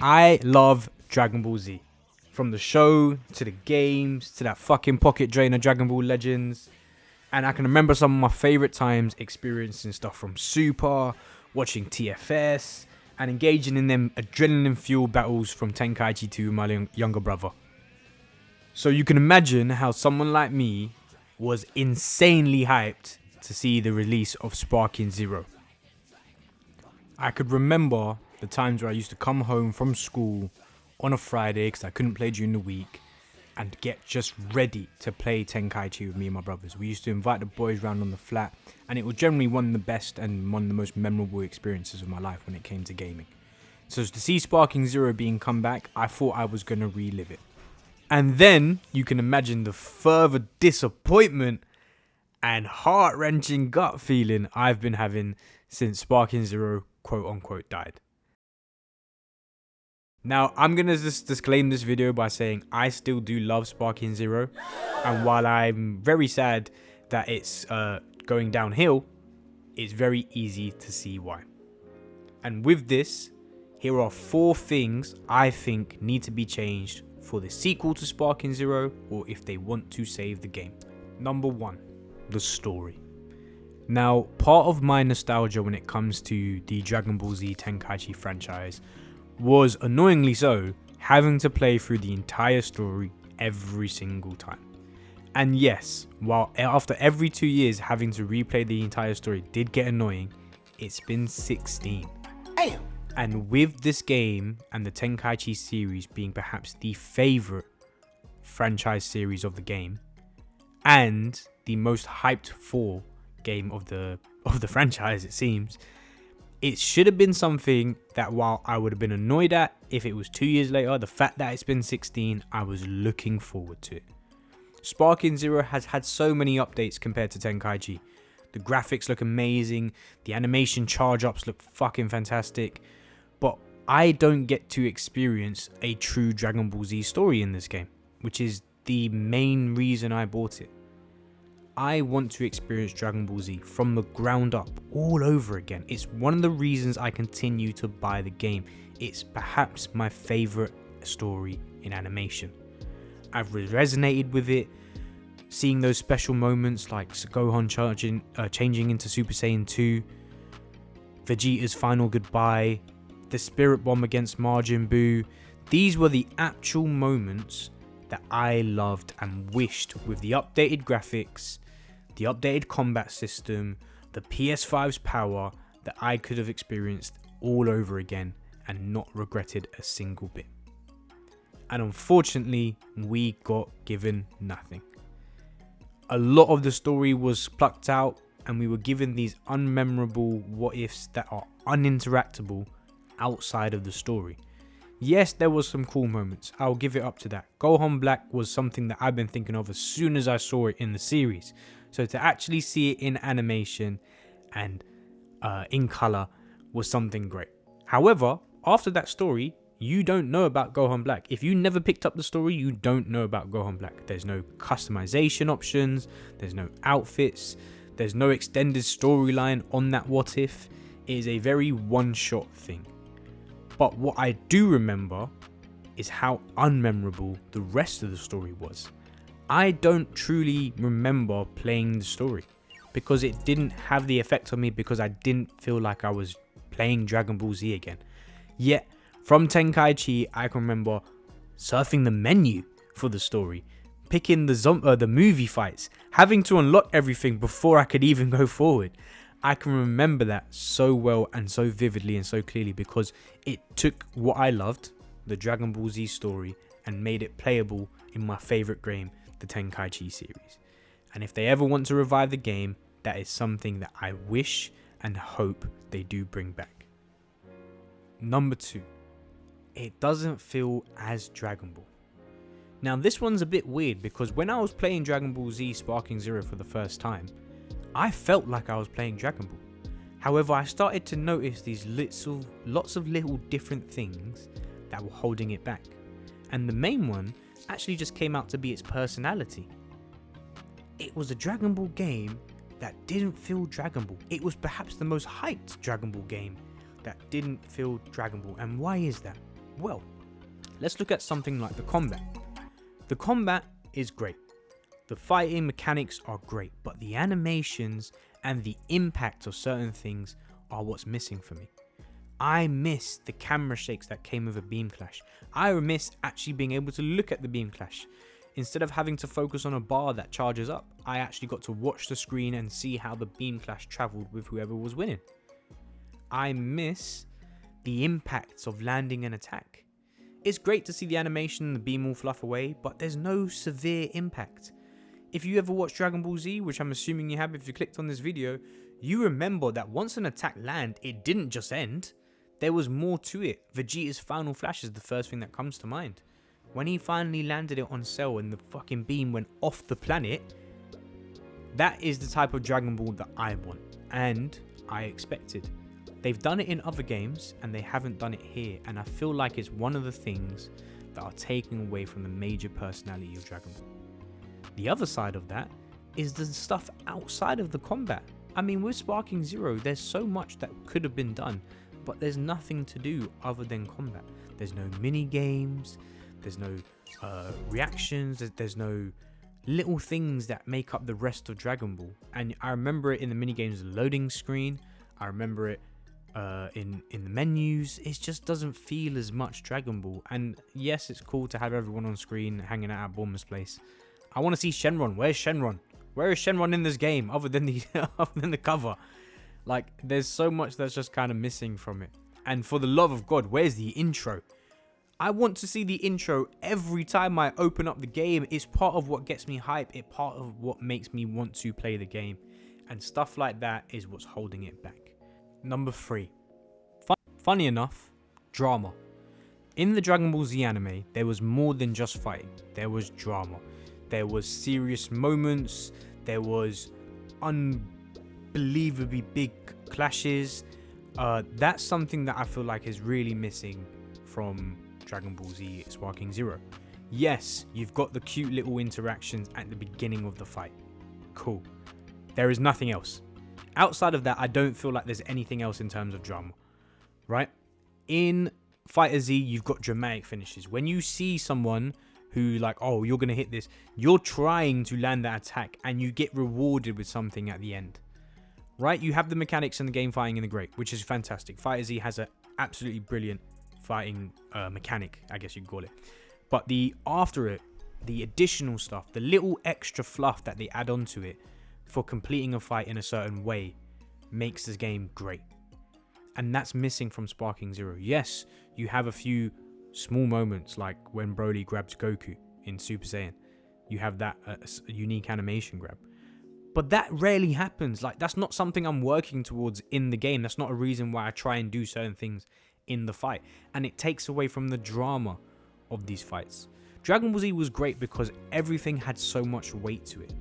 I love Dragon Ball Z. From the show, to the games, to that fucking pocket drainer Dragon Ball Legends. And I can remember some of my favourite times experiencing stuff from Super, watching TFS, and engaging in them adrenaline-fueled battles from Tenkaichi 2 with my younger brother. So you can imagine how someone like me was insanely hyped to see the release of Sparking Zero. I could remember the times where I used to come home from school on a Friday because I couldn't play during the week and get just ready to play Tenkaichi with me and my brothers. We used to invite the boys round on the flat, and it was generally one of the best and one of the most memorable experiences of my life when it came to gaming. So to see Sparking Zero being come back, I thought I was going to relive it. And then you can imagine the further disappointment and heart-wrenching gut feeling I've been having since Sparking Zero quote-unquote died. Now, I'm going to just disclaim this video by saying I still do love Sparking Zero. And while I'm very sad that it's going downhill, it's very easy to see why. And with this, here are 4 things I think need to be changed for the sequel to Sparking Zero, or if they want to save the game. Number 1, the story. Now, part of my nostalgia when it comes to the Dragon Ball Z Tenkaichi franchise was, annoyingly so, having to play through the entire story every single time. And yes, while after every 2 years having to replay the entire story did get annoying, it's been 16. Damn. And with this game and the Tenkaichi series being perhaps the favourite franchise series of the game, and the most hyped for game of the franchise, it seems, it should have been something that, while I would have been annoyed at if it was 2 years later, the fact that it's been 16, I was looking forward to it. Sparking Zero has had so many updates compared to Tenkaichi. The graphics look amazing, the animation charge-ups look fucking fantastic, but I don't get to experience a true Dragon Ball Z story in this game, which is the main reason I bought it. I want to experience Dragon Ball Z from the ground up all over again. It's one of the reasons I continue to buy the game. It's perhaps my favourite story in animation. I've resonated with it, seeing those special moments like Gohan changing into Super Saiyan 2, Vegeta's final goodbye, the Spirit Bomb against Majin Buu. These were the actual moments that I loved and wished, with the updated graphics, the updated combat system, the PS5's power, that I could have experienced all over again and not regretted a single bit. And unfortunately, we got given nothing. A lot of the story was plucked out, and we were given these unmemorable what-ifs that are uninteractable outside of the story. Yes, there was some cool moments, I'll give it up to that. Gohan Black was something that I've been thinking of as soon as I saw it in the series. So to actually see it in animation and in colour was something great. However, after that story, you don't know about Gohan Black. If you never picked up the story, you don't know about Gohan Black. There's no customization options, there's no outfits, there's no extended storyline on that what if. It is a very one-shot thing. But what I do remember is how unmemorable the rest of the story was. I don't truly remember playing the story because it didn't have the effect on me, because I didn't feel like I was playing Dragon Ball Z again. Yet, from Tenkaichi, I can remember surfing the menu for the story, picking the movie fights, having to unlock everything before I could even go forward. I can remember that so well and so vividly and so clearly because it took what I loved, the Dragon Ball Z story, and made it playable in my favourite game, the Tenkaichi series. And if they ever want to revive the game, that is something that I wish and hope they do bring back. Number 2, it doesn't feel as Dragon Ball. Now this one's a bit weird because when I was playing Dragon Ball Z Sparking Zero for the first time, I felt like I was playing Dragon Ball. However, I started to notice these lots of little different things that were holding it back. And the main one actually just came out to be its personality. It was a Dragon Ball game that didn't feel Dragon Ball. It was perhaps the most hyped Dragon Ball game that didn't feel Dragon Ball. And why is that? Well, let's look at something like the combat. The combat is great. The fighting mechanics are great, but the animations and the impact of certain things are what's missing for me. I miss the camera shakes that came with a beam clash. I miss actually being able to look at the beam clash. Instead of having to focus on a bar that charges up, I actually got to watch the screen and see how the beam clash traveled with whoever was winning. I miss the impacts of landing an attack. It's great to see the animation and the beam all fluff away, but there's no severe impact. If you ever watched Dragon Ball Z, which I'm assuming you have if you clicked on this video, you remember that once an attack landed, it didn't just end. There was more to it. Vegeta's final flash is the first thing that comes to mind. When he finally landed it on Cell and the fucking beam went off the planet, that is the type of Dragon Ball that I want and I expected. They've done it in other games and they haven't done it here, and I feel like it's one of the things that are taking away from the major personality of Dragon Ball. The other side of that is the stuff outside of the combat. I mean, with Sparking Zero, there's so much that could have been done, but there's nothing to do other than combat. There's no mini games, there's no reactions, there's no little things that make up the rest of Dragon Ball. And I remember it in the mini games loading screen. I remember it in the menus. It just doesn't feel as much Dragon Ball. And yes, it's cool to have everyone on screen hanging out at Bulma's place. I want to see Shenron. Where's Shenron? Where is Shenron in this game other than the cover? Like, there's so much that's just kind of missing from it. And for the love of God, where's the intro? I want to see the intro every time I open up the game. It's part of what gets me hype. It's part of what makes me want to play the game. And stuff like that is what's holding it back. Number 3. Funny enough, drama. In the Dragon Ball Z anime, there was more than just fighting. There was drama. There was serious moments. There was unbelievably big clashes. That's something that I feel like is really missing from Dragon Ball Z Sparking Zero. Yes, you've got the cute little interactions at the beginning of the fight. Cool. There is nothing else. Outside of that, I don't feel like there's anything else in terms of drama. Right? In Fighter Z, you've got dramatic finishes. When you see someone who, like, oh, you're going to hit this, you're trying to land that attack and you get rewarded with something at the end. Right? You have the mechanics and the game fighting in the great, which is fantastic. Fighter Z has an absolutely brilliant fighting mechanic, I guess you'd call it. But after it, the additional stuff, the little extra fluff that they add onto it for completing a fight in a certain way makes this game great. And that's missing from Sparking Zero. Yes, you have a few small moments like when Broly grabs Goku in Super Saiyan. You have that unique animation grab. But that rarely happens. Like, that's not something I'm working towards in the game. That's not a reason why I try and do certain things in the fight. And it takes away from the drama of these fights. Dragon Ball Z was great because everything had so much weight to it.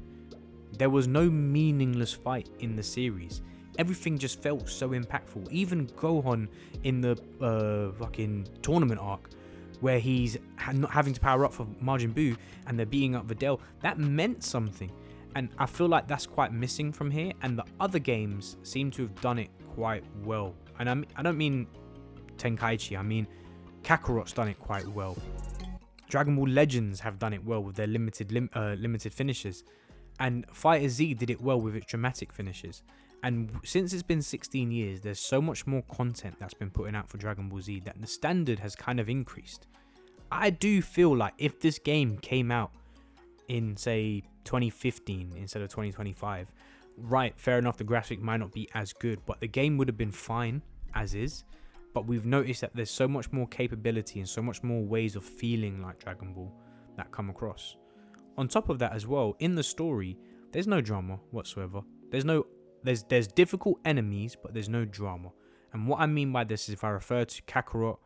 There was no meaningless fight in the series. Everything just felt so impactful. Even Gohan in the fucking tournament arc, where he's not having to power up for Majin Buu and they're beating up Videl, that meant something. And I feel like that's quite missing from here. And the other games seem to have done it quite well. And I don't mean Tenkaichi, I mean Kakarot's done it quite well. Dragon Ball Legends have done it well with their limited finishes. And Fighter Z did it well with its dramatic finishes. And since it's been 16 years, there's so much more content that's been putting out for Dragon Ball Z that the standard has kind of increased. I do feel like if this game came out in, say, 2015 instead of 2025, right, fair enough, the graphic might not be as good, but the game would have been fine as is. But we've noticed that there's so much more capability and so much more ways of feeling like Dragon Ball that come across. On top of that as well, in the story, there's no drama whatsoever. There's difficult enemies, but there's no drama. And what I mean by this is if I refer to Kakarot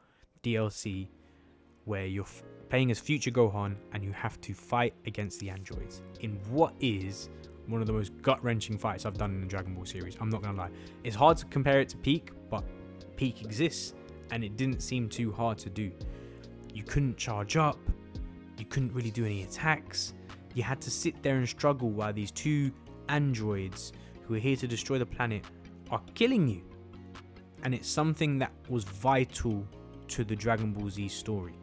DLC, where you're playing as future Gohan and you have to fight against the androids in what is one of the most gut-wrenching fights I've done in the Dragon Ball series. I'm not going to lie. It's hard to compare it to Peak, but Peak exists and it didn't seem too hard to do. You couldn't charge up. You couldn't really do any attacks. You had to sit there and struggle while these two androids who are here to destroy the planet are killing you. And it's something that was vital to the Dragon Ball Z story.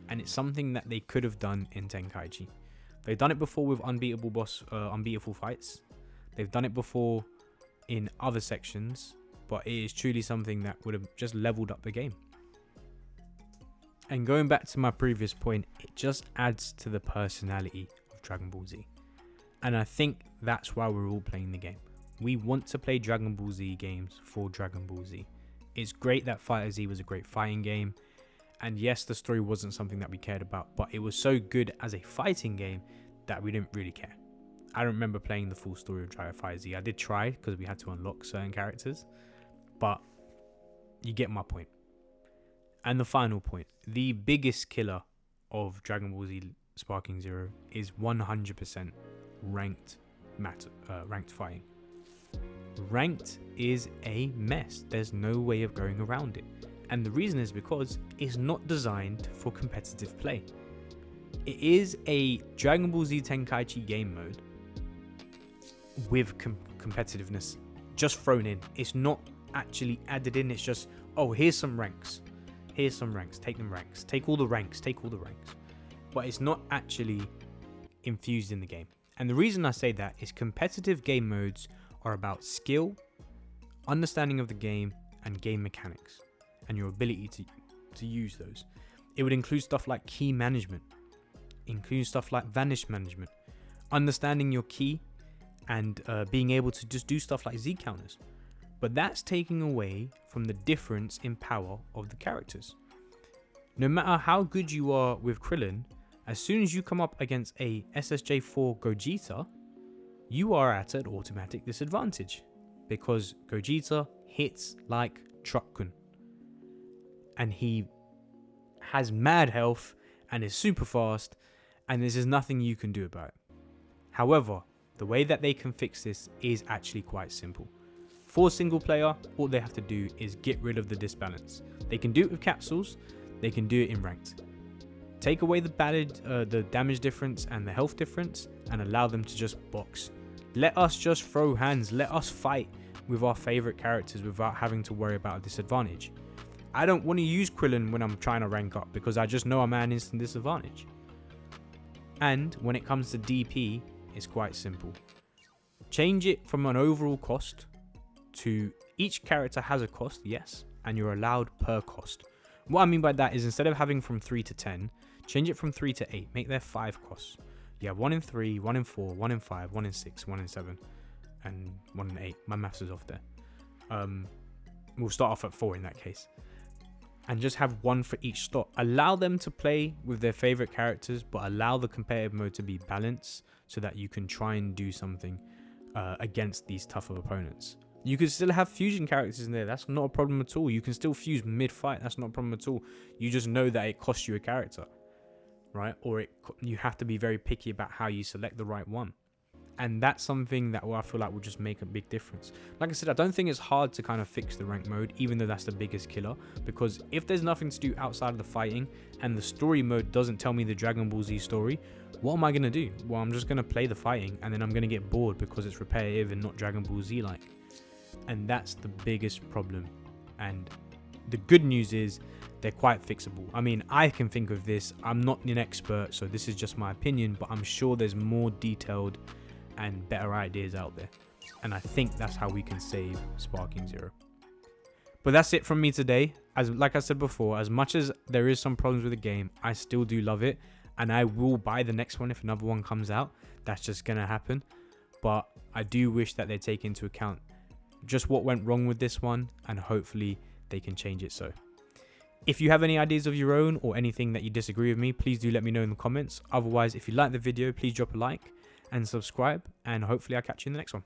And it's something that they could have done in Tenkaichi. They've done it before with unbeatable fights. They've done it before in other sections, but it is truly something that would have just leveled up the game. And going back to my previous point, it just adds to the personality of Dragon Ball Z. And I think that's why we're all playing the game. We want to play Dragon Ball Z games for Dragon Ball Z. It's great that Fighter Z was a great fighting game. And yes, the story wasn't something that we cared about, but it was so good as a fighting game that we didn't really care. I don't remember playing the full story of Dragon Fighter Z. I did try because we had to unlock certain characters, but you get my point. And the final point, the biggest killer of Dragon Ball Z Sparking Zero is 100% ranked fighting. Ranked is a mess. There's no way of going around it. And the reason is because it's not designed for competitive play. It is a Dragon Ball Z Tenkaichi game mode with competitiveness just thrown in. It's not actually added in. It's just, oh, here's some ranks. Here's some ranks. Take them ranks. Take all the ranks. Take all the ranks. But it's not actually infused in the game. And the reason I say that is competitive game modes are about skill, understanding of the game, and game mechanics, and your ability to use those. It would include stuff like key management, include stuff like vanish management, understanding your key, and being able to just do stuff like Z counters. But that's taking away from the difference in power of the characters. No matter how good you are with Krillin, as soon as you come up against a SSJ4 Gogeta, you are at an automatic disadvantage because Gogeta hits like Truck-kun. And he has mad health and is super fast, and there's nothing you can do about it. However, the way that they can fix this is actually quite simple. For single player, all they have to do is get rid of the disbalance. They can do it with capsules, they can do it in ranked. Take away the damage difference and the health difference and allow them to just box. Let us just throw hands, let us fight with our favorite characters without having to worry about a disadvantage. I don't want to use Krillin when I'm trying to rank up because I just know I'm at an instant disadvantage. And when it comes to DP, it's quite simple. Change it from an overall cost to each character has a cost, yes, and you're allowed per cost. What I mean by that is instead of having from 3 to 10, change it from 3 to 8. Make there 5 costs. You have 1 in 3, 1 in 4, 1 in 5, 1 in 6, 1 in 7, and 1 in 8. My maths is off there. We'll start off at 4 in that case. And just have 1 for each slot. Allow them to play with their favorite characters, but allow the competitive mode to be balanced so that you can try and do something against these tougher opponents. You can still have fusion characters in there. That's not a problem at all. You can still fuse mid-fight. That's not a problem at all. You just know that it costs you a character, right? Or you have to be very picky about how you select the right one. And that's something that I feel like will just make a big difference. Like I said, I don't think it's hard to kind of fix the rank mode, even though that's the biggest killer. Because if there's nothing to do outside of the fighting and the story mode doesn't tell me the Dragon Ball Z story, what am I going to do? Well, I'm just going to play the fighting and then I'm going to get bored because it's repetitive and not Dragon Ball Z like. And that's the biggest problem. And the good news is they're quite fixable. I mean, I can think of this. I'm not an expert, so this is just my opinion, but I'm sure there's more detailed and better ideas out there. And I think that's how we can save Sparking Zero. But that's it from me today. Like I said before, as much as there is some problems with the game, I still do love it. And I will buy the next one if another one comes out. That's just going to happen. But I do wish that they take into account just what went wrong with this one, and hopefully they can change it so. If you have any ideas of your own or anything that you disagree with me, please do let me know in the comments. Otherwise, if you like the video, please drop a like and subscribe, and hopefully I'll catch you in the next one.